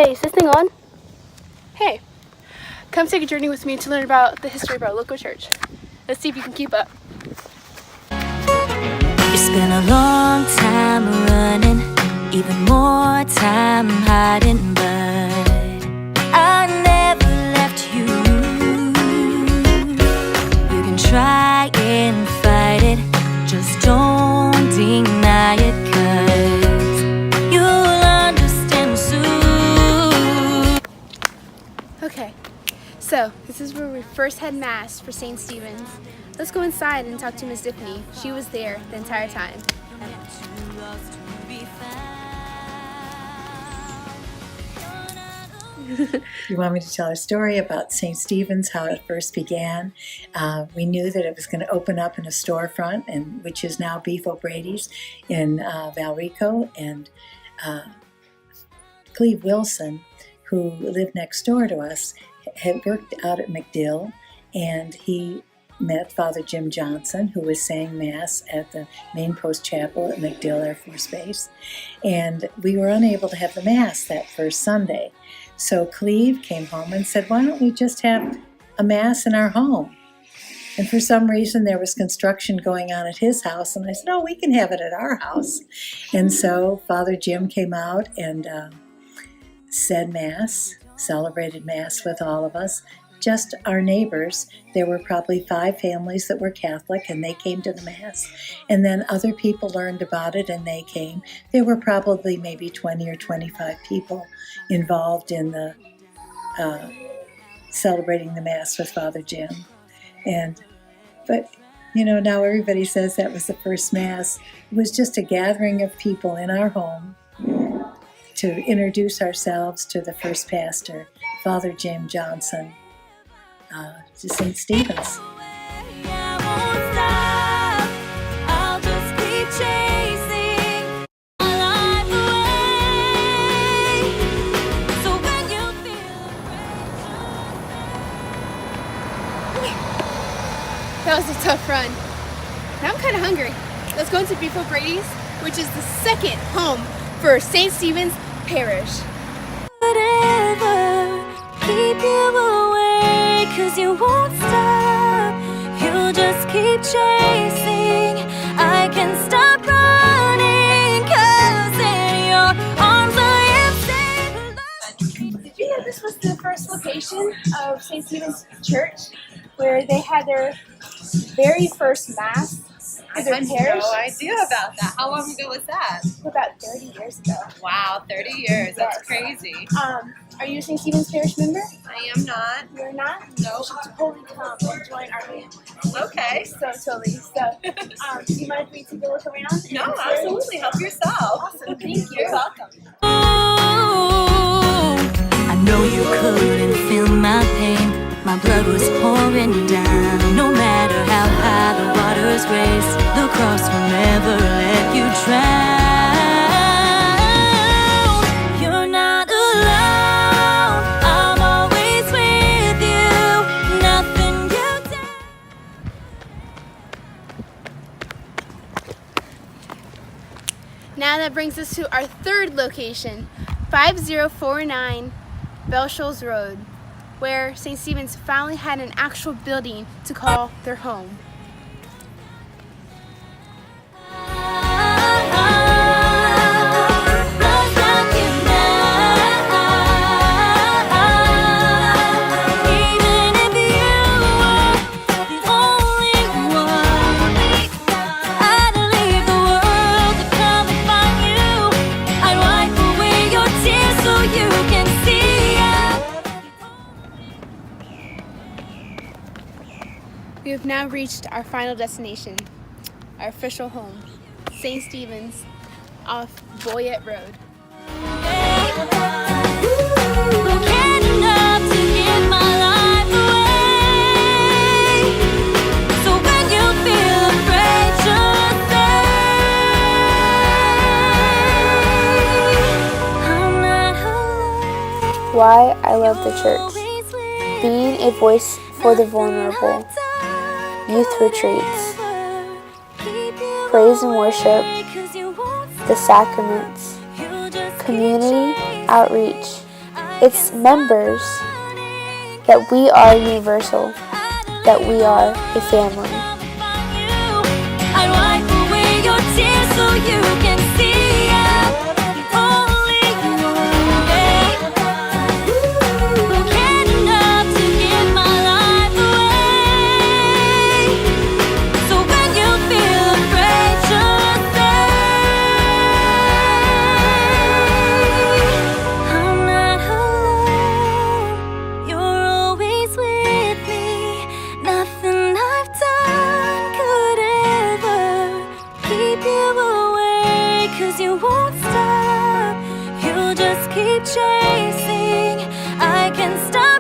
Hey, is this thing on? Hey, come take a journey with me to learn about the history of our local church. Let's see if you can keep up. It's been a long time running, even more time hiding, but I never left you. You can try and fight it, just don't deny it, 'cause you'll understand soon. Okay, so this is where we first had Mass for St. Stephen's. Let's go inside and talk to Miss Tiffany. She was there the entire time. You want me to tell a story about St. Stephen's, how it first began? We knew that it was going to open up in a storefront, which is now Beef O'Brady's in Valrico, and Cleve Wilson, who lived next door to us, had worked out at MacDill, and he met Father Jim Johnson, who was saying Mass at the Main Post Chapel at MacDill Air Force Base. And we were unable to have the Mass that first Sunday. So Cleve came home and said, why don't we just have a Mass in our home? And for some reason, there was construction going on at his house. And I said, oh, we can have it at our house. And so Father Jim came out and said Mass, celebrated Mass with all of us. Just our neighbors. There were probably 5 families that were Catholic, and they came to the Mass. And then other people learned about it, and they came. There were probably maybe 20 or 25 people involved in the celebrating the Mass with Father Jim. But now everybody says that was the first Mass. It was just a gathering of people in our home to introduce ourselves to the first pastor, Father Jim Johnson, to St. Stephen's. That was a tough run. Now I'm kind of hungry. Let's go into Beef O'Brady's, which is the second home for St. Stephen's Parish. Whatever, keep you away, 'cause you won't stop. You'll just keep chasing. I can stop running, 'cause in your arms I am safe. Did you know this was the first location of St. Stephen's Church, where they had their very first Mass for their parish? No idea about that. How long ago was that? About 30 years ago. Wow, 30 years. That's Yes. crazy. Are you a St. Stephen's Parish member? I am not. You're not? No. You should totally come and join our family. Okay. Totally. Do you mind if we take a look around? No, absolutely. Help yourself. Awesome. Thank you. You're welcome. I know you couldn't feel my pain. My blood was pouring down. No matter how high the waters race, the cross will never let you drown. You're not alone. I'm always with you. Nothing you do. Now that brings us to our third location, 5049 Belshows Road, where St. Stephen's finally had an actual building to call their home. We have now reached our final destination, our official home, St. Stephen's off Boyette Road. Why I love the church. Being a voice for the vulnerable. Youth retreats. Praise and worship. The sacraments. Community outreach. its members, that we are universal, that we are a family. I'd wipe away your tears so you can see only you, who cared enough to give my life away. So when you feel afraid, just say, I'm not alone. You're always with me. Nothing I've done could ever keep you away, 'cause you won't stop. You'll just keep chasing. I can stop